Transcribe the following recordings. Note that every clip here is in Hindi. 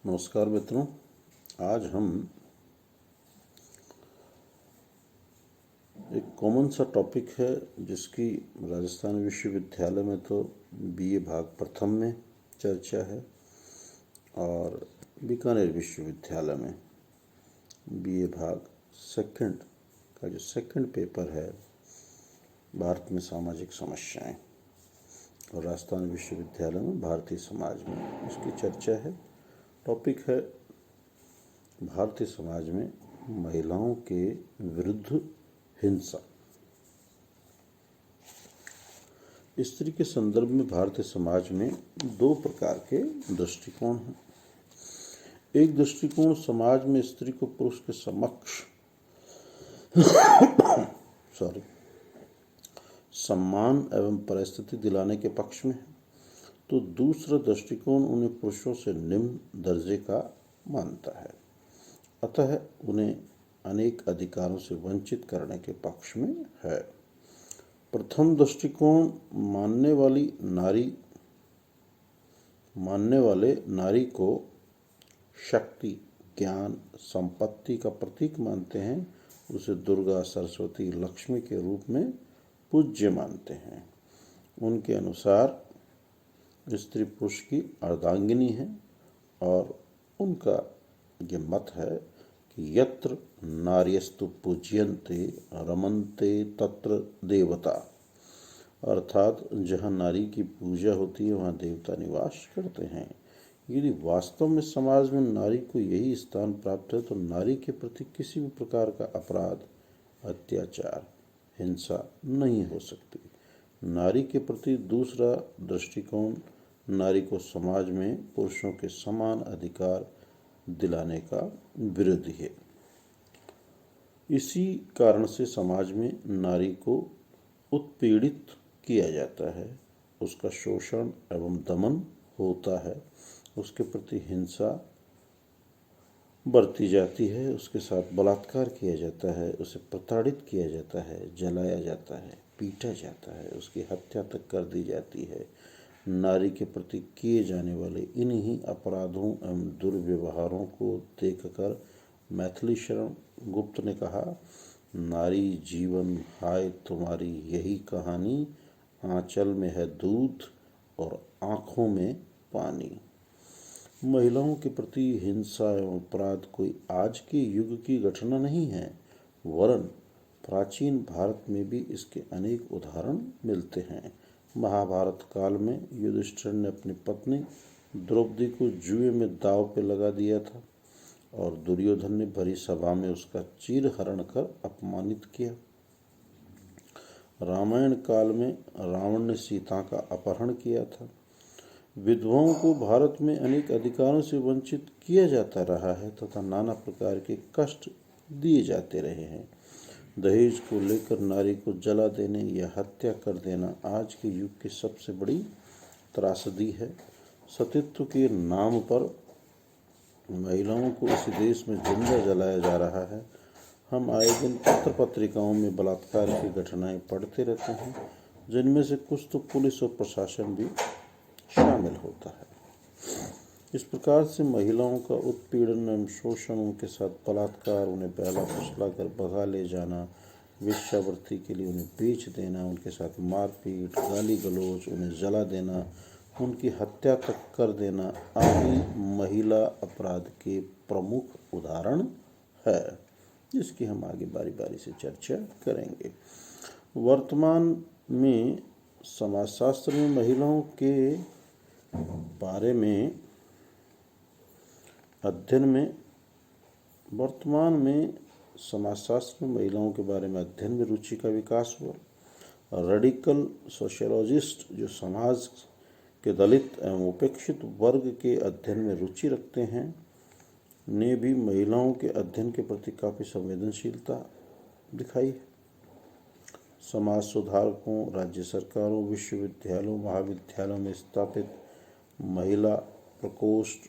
नमस्कार मित्रों। आज हम एक कॉमन सा टॉपिक है जिसकी राजस्थान विश्वविद्यालय में तो बीए भाग प्रथम में चर्चा है और बीकानेर विश्वविद्यालय में बीए भाग सेकंड का जो सेकंड पेपर है भारत में सामाजिक समस्याएं, और राजस्थान विश्वविद्यालय में भारतीय समाज में इसकी चर्चा है। टॉपिक है भारतीय समाज में महिलाओं के विरुद्ध हिंसा। स्त्री के संदर्भ में भारतीय समाज में दो प्रकार के दृष्टिकोण हैं। एक दृष्टिकोण समाज में स्त्री को पुरुष के समक्ष सम्मान एवं परिस्थिति दिलाने के पक्ष में है, तो दूसरा दृष्टिकोण उन्हें पुरुषों से निम्न दर्जे का मानता है, अतः उन्हें अनेक अधिकारों से वंचित करने के पक्ष में है। प्रथम दृष्टिकोण मानने वाले नारी को शक्ति, ज्ञान, संपत्ति का प्रतीक मानते हैं। उसे दुर्गा, सरस्वती, लक्ष्मी के रूप में पूज्य मानते हैं। उनके अनुसार स्त्री पुरुष की अर्धांगिनी है और उनका ये मत है कि यत्र नार्यस्तु पूज्यन्ते रमन्ते तत्र देवता, अर्थात जहाँ नारी की पूजा होती है वहाँ देवता निवास करते हैं। यदि वास्तव में समाज में नारी को यही स्थान प्राप्त है तो नारी के प्रति किसी भी प्रकार का अपराध, अत्याचार, हिंसा नहीं हो सकती। नारी के प्रति दूसरा दृष्टिकोण नारी को समाज में पुरुषों के समान अधिकार दिलाने का विरोधी है। इसी कारण से समाज में नारी को उत्पीड़ित किया जाता है, उसका शोषण एवं दमन होता है, उसके प्रति हिंसा बरती जाती है, उसके साथ बलात्कार किया जाता है, उसे प्रताड़ित किया जाता है, जलाया जाता है, पीटा जाता है, उसकी हत्या तक कर दी जाती है। नारी के प्रति किए जाने वाले इन्हीं अपराधों एवं दुर्व्यवहारों को देखकर मैथिली शरण गुप्त ने कहा, नारी जीवन हाय तुम्हारी यही कहानी, आंचल में है दूध और आँखों में पानी। महिलाओं के प्रति हिंसा एवं अपराध कोई आज के युग की घटना नहीं है, वरन प्राचीन भारत में भी इसके अनेक उदाहरण मिलते हैं। महाभारत काल में युधिष्ठिर ने अपनी पत्नी द्रौपदी को जुए में दांव पे लगा दिया था और दुर्योधन ने भरी सभा में उसका चीरहरण कर अपमानित किया। रामायण काल में रावण ने सीता का अपहरण किया था। विधवाओं को भारत में अनेक अधिकारों से वंचित किया जाता रहा है तथा नाना प्रकार के कष्ट दिए जाते रहे हैं। दहेज को लेकर नारी को जला देने या हत्या कर देना आज के युग की सबसे बड़ी त्रासदी है। सतीत्व के नाम पर महिलाओं को इस देश में जिंदा जलाया जा रहा है। हम आए दिन पत्र पत्रिकाओं में बलात्कार की घटनाएं पढ़ते रहते हैं, जिनमें से कुछ तो पुलिस और प्रशासन भी शामिल होता है। इस प्रकार से महिलाओं का उत्पीड़न एवं शोषण, उनके साथ बलात्कार, उन्हें बहला फुसला कर भगा ले जाना, वेश्यावृत्ति के लिए उन्हें बेच देना, उनके साथ मारपीट, गाली गलौज, उन्हें जला देना, उनकी हत्या तक कर देना आदि महिला अपराध के प्रमुख उदाहरण है, जिसकी हम आगे बारी बारी से चर्चा करेंगे। वर्तमान में समाजशास्त्र में महिलाओं के बारे में अध्ययन में समाजशास्त्र में महिलाओं के बारे में अध्ययन में रुचि का विकास हुआ। रेडिकल सोशियोलॉजिस्ट जो समाज के दलित एवं उपेक्षित वर्ग के अध्ययन में रुचि रखते हैं ने भी महिलाओं के अध्ययन के प्रति काफ़ी संवेदनशीलता दिखाई। समाज सुधारकों, राज्य सरकारों, विश्वविद्यालयों, महाविद्यालयों में स्थापित महिला प्रकोष्ठ,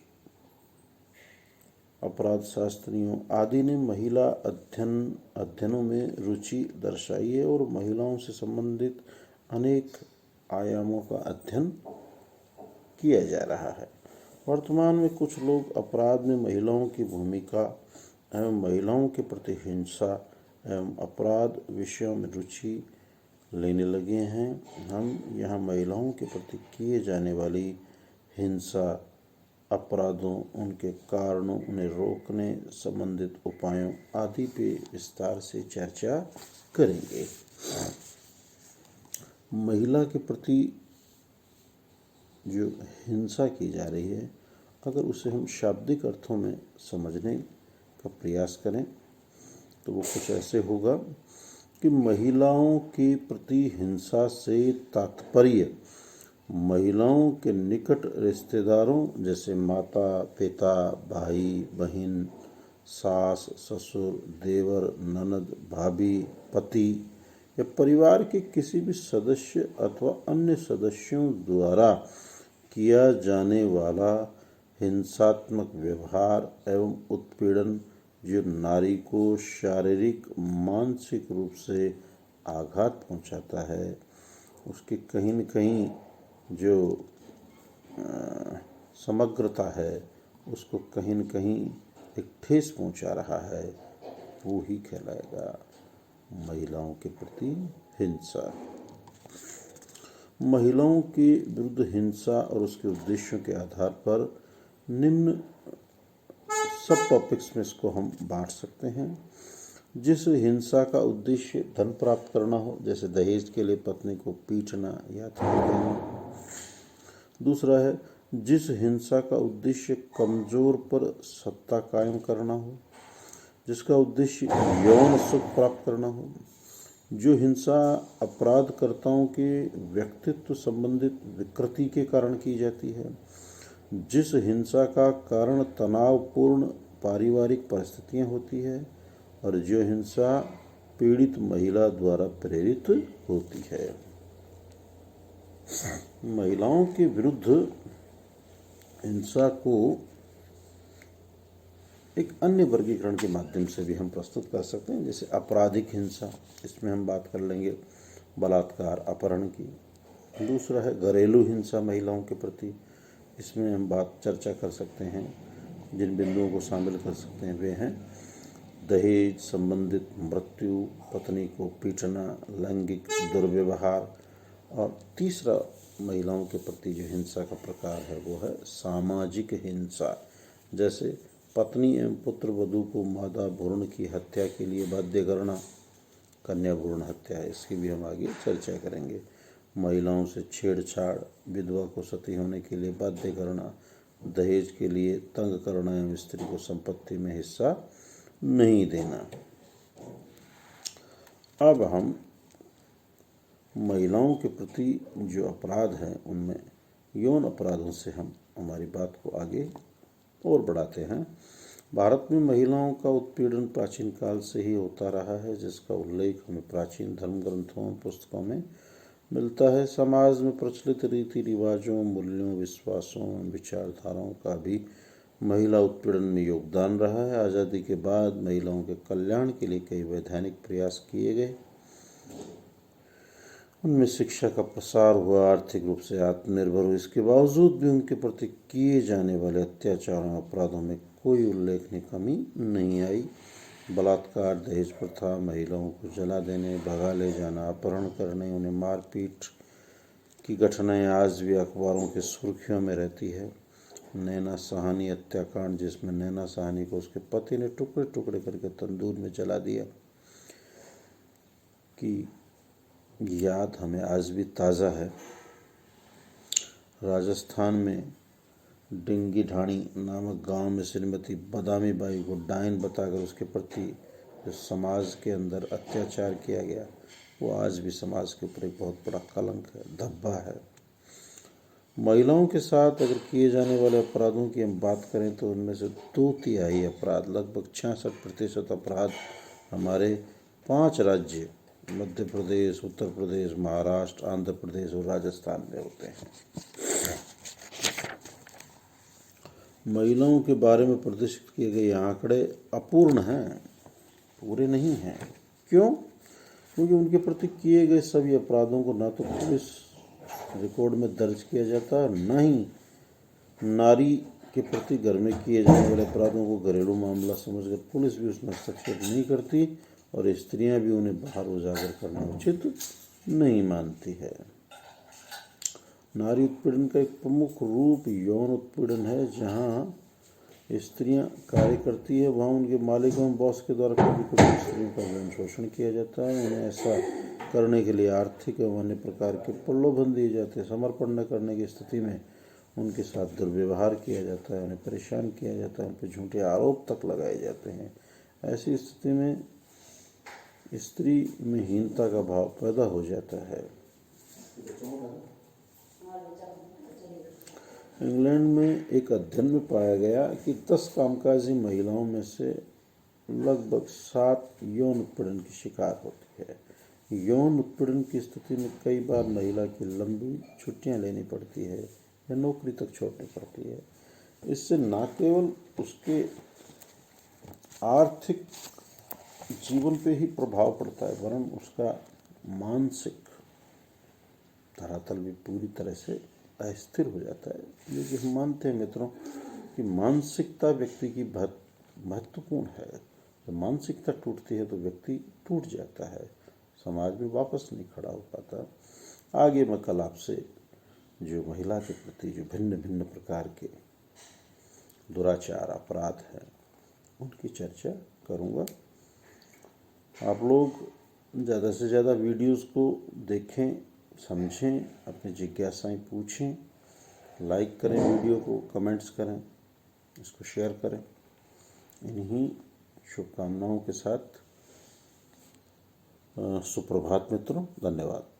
अपराध शास्त्रियों आदि ने महिला अध्ययनों में रुचि दर्शाई है और महिलाओं से संबंधित अनेक आयामों का अध्ययन किया जा रहा है। वर्तमान में कुछ लोग अपराध में महिलाओं की भूमिका एवं महिलाओं के प्रति हिंसा एवं अपराध विषयों में रुचि लेने लगे हैं। हम यहाँ महिलाओं के प्रति किए जाने वाली हिंसा, अपराधों, उनके कारणों, उन्हें रोकने संबंधित उपायों आदि पे विस्तार से चर्चा करेंगे। महिला के प्रति जो हिंसा की जा रही है, अगर उसे हम शाब्दिक अर्थों में समझने का प्रयास करें तो वो कुछ ऐसे होगा कि महिलाओं के प्रति हिंसा से तात्पर्य महिलाओं के निकट रिश्तेदारों जैसे माता, पिता, भाई, बहन, सास, ससुर, देवर, ननद, भाभी, पति या परिवार के किसी भी सदस्य अथवा अन्य सदस्यों द्वारा किया जाने वाला हिंसात्मक व्यवहार एवं उत्पीड़न जो नारी को शारीरिक, मानसिक रूप से आघात पहुंचाता है, उसकी कहीं न कहीं जो समग्रता है उसको कहीं न कहीं एक ठेस पहुंचा रहा है, वो ही कहलाएगा महिलाओं के प्रति हिंसा। महिलाओं के विरुद्ध हिंसा और उसके उद्देश्यों के आधार पर निम्न सब टॉपिक्स में इसको हम बांट सकते हैं। जिस हिंसा का उद्देश्य धन प्राप्त करना हो, जैसे दहेज के लिए पत्नी को पीटना या धमकी देना। दूसरा है जिस हिंसा का उद्देश्य कमजोर पर सत्ता कायम करना हो, जिसका उद्देश्य यौन सुख प्राप्त करना हो। जो हिंसा अपराधकर्ताओं के व्यक्तित्व संबंधित विकृति के कारण की जाती है, जिस हिंसा का कारण तनावपूर्ण पारिवारिक परिस्थितियां होती है और जो हिंसा पीड़ित महिला द्वारा प्रेरित होती है। महिलाओं के विरुद्ध हिंसा को एक अन्य वर्गीकरण के माध्यम से भी हम प्रस्तुत कर सकते हैं, जैसे आपराधिक हिंसा, इसमें हम बात कर लेंगे बलात्कार, अपहरण की। दूसरा है घरेलू हिंसा महिलाओं के प्रति, इसमें हम चर्चा कर सकते हैं। जिन बिंदुओं को शामिल कर सकते हैं वे हैं दहेज संबंधित मृत्यु, पत्नी को पीटना, लैंगिक दुर्व्यवहार, और तीसरा महिलाओं के प्रति जो हिंसा का प्रकार है वो है सामाजिक हिंसा, जैसे पत्नी एवं पुत्र वधू को मादा भ्रूण की हत्या के लिए बाध्य करना, कन्या भ्रूण हत्या, इसकी भी हम आगे चर्चा करेंगे। महिलाओं से छेड़छाड़, विधवा को सती होने के लिए बाध्य करना, दहेज के लिए तंग करना एवं स्त्री को संपत्ति में हिस्सा नहीं देना। अब हम महिलाओं के प्रति जो अपराध हैं उनमें यौन अपराधों से हम हमारी बात को आगे और बढ़ाते हैं। भारत में महिलाओं का उत्पीड़न प्राचीन काल से ही होता रहा है, जिसका उल्लेख हमें प्राचीन धर्म ग्रंथों और पुस्तकों में मिलता है। समाज में प्रचलित रीति रिवाजों, मूल्यों, विश्वासों, विचारधाराओं का भी महिला उत्पीड़न में योगदान रहा है। आज़ादी के बाद महिलाओं के कल्याण के लिए कई वैधानिक प्रयास किए गए। उनमें शिक्षा का प्रसार हुआ, आर्थिक रूप से आत्मनिर्भर हुई। इसके बावजूद भी उनके प्रति किए जाने वाले अत्याचारों, अपराधों में कोई उल्लेखनीय कमी नहीं आई। बलात्कार, दहेज प्रथा, महिलाओं को जला देने, भगा ले जाना, अपहरण करने, उन्हें मारपीट की घटनाएं आज भी अखबारों की सुर्खियों में रहती है। नैना साहनी हत्याकांड, जिसमें नैना साहनी को उसके पति ने टुकड़े टुकड़े करके तंदूर में जला दिया, की याद हमें आज भी ताज़ा है। राजस्थान में डिंगी ढाणी नामक गांव में श्रीमती बदामी बाई को डायन बताकर उसके प्रति जो समाज के अंदर अत्याचार किया गया, वो आज भी समाज के ऊपर एक बहुत बड़ा कलंक है, धब्बा है। महिलाओं के साथ अगर किए जाने वाले अपराधों की हम बात करें तो उनमें से 2/3 अपराध, लगभग 66% अपराध हमारे 5 राज्य मध्य प्रदेश, उत्तर प्रदेश, महाराष्ट्र, आंध्र प्रदेश और राजस्थान में होते हैं। महिलाओं के बारे में प्रदर्शित किए गए आंकड़े अपूर्ण हैं, पूरे नहीं हैं। क्यों? क्योंकि उनके प्रति किए गए सभी अपराधों को ना तो पुलिस रिकॉर्ड में दर्ज किया जाता, न ही नारी के प्रति घर में किए जाने वाले अपराधों को घरेलू मामला समझकर पुलिस भी उसमें हस्तक्षेप नहीं करती और स्त्रियां भी उन्हें बाहर उजागर करना उचित नहीं मानती है। नारी उत्पीड़न का एक प्रमुख रूप यौन उत्पीड़न है। जहाँ स्त्रियां कार्य करती है वहाँ उनके मालिक एवं बॉस के द्वारा कभी कभी स्त्रियों का यौन शोषण किया जाता है। उन्हें ऐसा करने के लिए आर्थिक एवं अन्य प्रकार के प्रलोभन दिए जाते हैं। समर्पण न करने की स्थिति में उनके साथ दुर्व्यवहार किया जाता है, उन्हें परेशान किया जाता है, उन पर झूठे आरोप तक लगाए जाते हैं। ऐसी स्थिति में स्त्री में हीनता का भाव पैदा हो जाता है। इंग्लैंड में एक अध्ययन में पाया गया कि 10 कामकाजी महिलाओं में से लगभग 7 यौन उत्पीड़न की शिकार होती है। यौन उत्पीड़न की स्थिति में कई बार महिला की लंबी छुट्टियां लेनी पड़ती है या नौकरी तक छोड़नी पड़ती है। इससे न केवल उसके आर्थिक जीवन पे ही प्रभाव पड़ता है वरन उसका मानसिक धरातल भी पूरी तरह से अस्थिर हो जाता है। ये हम मानते हैं मित्रों कि मानसिकता व्यक्ति की बहुत महत्वपूर्ण है। जब मानसिकता टूटती है तो व्यक्ति टूट जाता है, समाज में वापस नहीं खड़ा हो पाता। आगे मैं कल आपसे जो महिला के प्रति जो भिन्न भिन्न प्रकार के दुराचार अपराध हैं उनकी चर्चा करूँगा। आप लोग ज़्यादा से ज़्यादा वीडियोस को देखें, समझें, अपनी जिज्ञासाएं पूछें, लाइक करें वीडियो को, कमेंट्स करें, इसको शेयर करें। इन्हीं शुभकामनाओं के साथ सुप्रभात मित्रों, धन्यवाद।